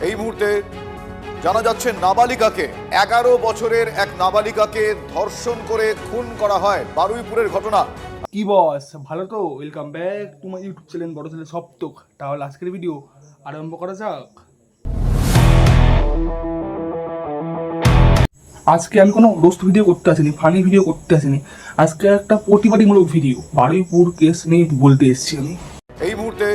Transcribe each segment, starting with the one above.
এই মুহূর্তে জানা যাচ্ছে নাবালিকাকে 11 বছরের এক নাবালিকাকে ধর্ষণ করে খুন করা হয় বারুইপুরের ঘটনা। কি বস, ভালো তো? Welcome back to my YouTube channel বড় ছেলে সপ্তক। তাহলে আজকের ভিডিও আরম্ভ করা যাক। আজকে আমি কোনো রোস্ট ভিডিও করতে আসিনি, ফানি ভিডিও করতে আসিনি। আজকে একটা প্রতিবাদীমূলক ভিডিও, বারুইপুর কেস নিয়ে বলতে এসেছি আমি। এই মুহূর্তে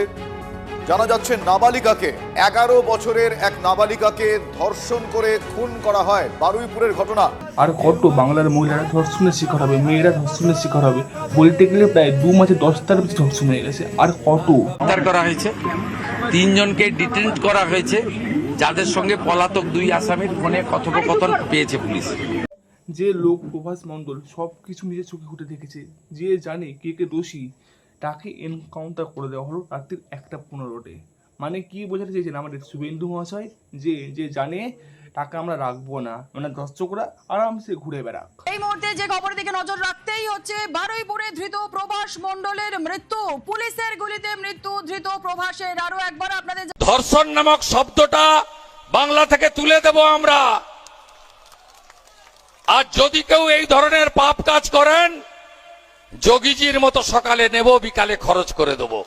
জানা যাচ্ছে নাবালিকাকে 11 বছরের এক নাবালিকাকে ধর্ষণ করে খুন করা হয় বারুইপুরের ঘটনা। আর কত বাংলার মহিলারা ধর্ষণের শিকার হবে, মেয়েরা ধর্ষণের শিকার হবে, বলতে গেলে প্রায় 2 মাসে 10টার বেশি ধর্ষণ হয়ে গেছে। আর কত গ্রেফতার করা হয়েছে, 3 জনকে ডিটেইন করা হয়েছে, যাদের সঙ্গে পলাতক 2 আসামির ফোনে কথোপকথন পেয়েছে পুলিশ। যে লোক প্রভাস মণ্ডল সব কিছু নিজের চোখে ঘুরে দেখেছে, যে জানে কে কে দোষী, তাকে এনকাউন্টার করে দেওয়া হলো রাত্রির 1:15-টে। মানে কি বোঝাতে চেয়েছেন আমাদের শুভেন্দু মহাশয়? যে যে জানে তাকে আমরা রাখবো না, মানে দর্শকরা আরামসে ঘুরে বেড়াক। এই মুহূর্তে যে খবরের দিকে নজর রাখতেই হচ্ছে, বারুইপুরে ধৃত প্রভাস মণ্ডলের মৃত্যু, পুলিশের গুলিতে মৃত্যু ধৃত প্রভাসের। আরো একবার আপনাদের ধর্ষণ নামক শব্দটা বাংলা থেকে তুলে দেব আমরা। আর যদি কেউ এই ধরনের পাপ কাজ করেন, যোগীজির মতো সকালে নেব, বিকালে খরচ করে দেবো।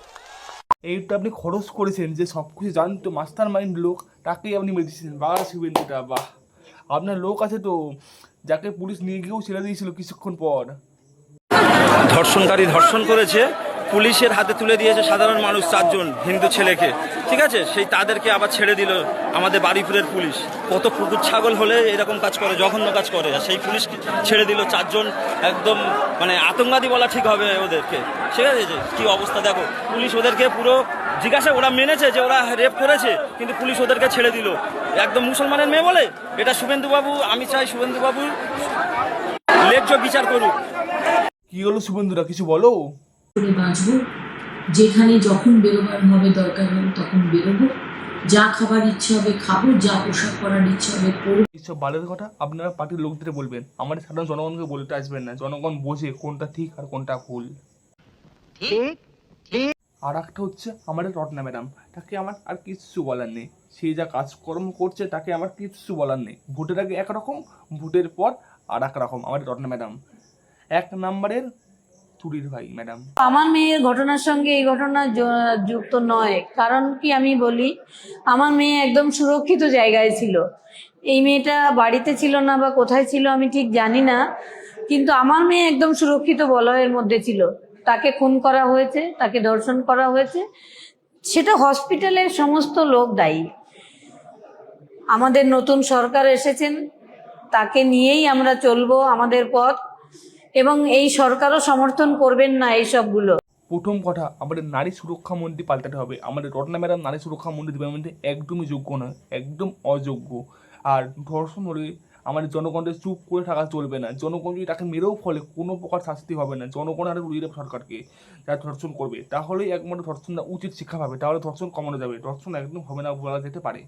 এইটা আপনি খরচ করেছেন, যে সব কিছু জানতো মাস্টার মাইন্ড লোক, তাকেই আপনি মেরেছেন। বাহ শুভেন্দুটা, বাহ। আপনার লোক আছে তো, যাকে পুলিশ নিয়ে গিয়েও ছেড়ে দিয়েছিল কিছুক্ষণ পর। ধর্ষণকারী ধর্ষণ করেছে, পুলিশের হাতে তুলে দিয়েছে সাধারণ মানুষ 4 জন হিন্দু ছেলেকে, ঠিক আছে? সেই তাদেরকে আবার ছেড়ে দিল আমাদের বারুইপুরের পুলিশ। কত কুকুর ছাগল হলে এরকম কাজ করে, জঘন্য কাজ করে, আর সেই পুলিশ ছেড়ে দিল 4 জন। একদম মানে আতঙ্কবাদী বলা ঠিক হবে ওদেরকে, ঠিক আছে? যে কি অবস্থা দেখো, পুলিশ ওদেরকে পুরো জিজ্ঞাসা, ওরা মেনেছে যে ওরা রেপ করেছে, কিন্তু পুলিশ ওদেরকে ছেড়ে দিল। একদম মুসলমানের মেয়ে বলে। এটা শুভেন্দুবাবু, আমি চাই শুভেন্দুবাবু ন্যায্য বিচার করুক। কি হলো শুভেন্দুরা, কিছু বলো। করে বাঁচবো, যেখানে যখন বেরোবার হবে, দরকার হবে তখন বেরোবো, যা খাবার ইচ্ছে হবে খাবো, যা পোশাক পরার ইচ্ছে হবে পরবো। এইসব বালের কথা আপনারা পার্টির লোকদের বলবেন, আমাদের সাধারণ জনগণকে বলতে আসবেন না। জনগণ বোঝে কোনটা ঠিক আর কোনটা ভুল। আর একটা হচ্ছে আমাদের রত্না ম্যাডাম, তাকে আমার আর কিচ্ছু বলার নেই। সে যা কাজকর্ম করছে তাকে আমার কিচ্ছু বলার নেই। ভোটের আগে একরকম, ভোটের পর আর এক রকম। আমাদের রত্না ম্যাডাম 1 নম্বরের চুরির ভাই ম্যাডাম। আমার মেয়ের ঘটনার সঙ্গে এই ঘটনা যুক্ত নয়। কারণ কি আমি বলি, আমার মেয়ে একদম সুরক্ষিত জায়গায় ছিল। এই মেয়েটা বাড়িতে ছিল না বা কোথায় ছিল আমি ঠিক জানি না, কিন্তু আমার মেয়ে একদম সুরক্ষিত বলয়ের মধ্যে ছিল। তাকে খুন করা হয়েছে, তাকে ধর্ষণ করা হয়েছে, সেটা হসপিটালের সমস্ত লোক দায়ী। আমাদের নতুন সরকার এসেছেন, তাকে নিয়েই আমরা চলবো আমাদের পথ, এবং এই সরকারও সমর্থন করবেন না এইসবগুলো। প্রথম কথা, আমাদের নারী সুরক্ষা মন্ত্রী পাল্টাতে হবে। আমাদের রত্না ম্যাডাম নারী সুরক্ষা মন্ত্রী দেবের মধ্যে একদমই যোগ্য নয়, একদম অযোগ্য। আর ধর্ষণ হলে আমাদের জনগণদের চুপ করে থাকা চলবে না। জনগণ যদি তাকে মেরেও ফলে কোনো প্রকার শাস্তি হবে না। জনগণ আরও উড়িয়ে দেবে সরকারকে, যারা ধর্ষণ করবে। তাহলেই একমাত্র ধর্ষণটা উচিত শিক্ষা পাবে, তাহলে ধর্ষণ কমানো যাবে। ধর্ষণ একদম হবে না বলা যেতে পারে।